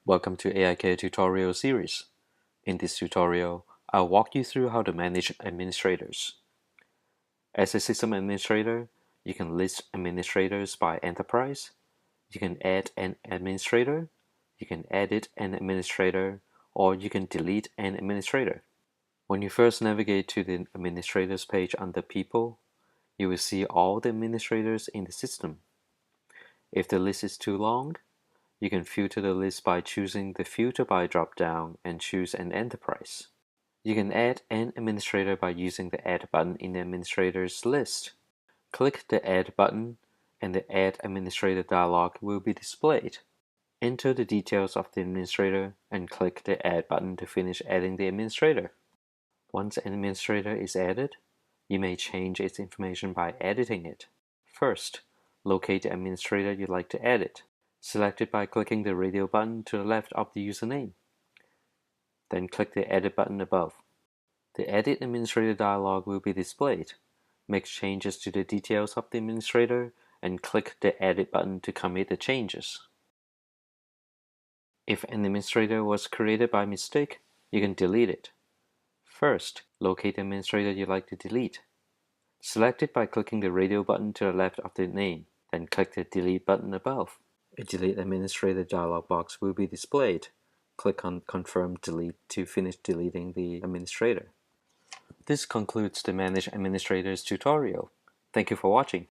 Welcome to AiCare tutorial series. In this tutorial, I'll walk you through how to manage administrators. As a system administrator, you can list administrators by enterprise, you can add an administrator, you can edit an administrator, or you can delete an administrator. When you first navigate to the administrators page under People, you will see all the administrators in the system. If the list is too long, you can filter the list by choosing the Filter by drop-down and choose an enterprise. You can add an administrator by using the Add button in the Administrators list. Click the Add button and the Add Administrator dialog will be displayed. Enter the details of the administrator and click the Add button to finish adding the administrator. Once an administrator is added, you may change its information by editing it. First, locate the administrator you'd like to edit. Select it by clicking the radio button to the left of the username. Then click the Edit button above. The Edit Administrator dialog will be displayed. Make changes to the details of the administrator and click the Edit button to commit the changes. If an administrator was created by mistake, you can delete it. First, locate the administrator you'd like to delete. Select it by clicking the radio button to the left of the name, then click the Delete button above. A Delete Administrator dialog box will be displayed. Click on Confirm Delete to finish deleting the administrator. This concludes the Manage Administrators tutorial. Thank you for watching.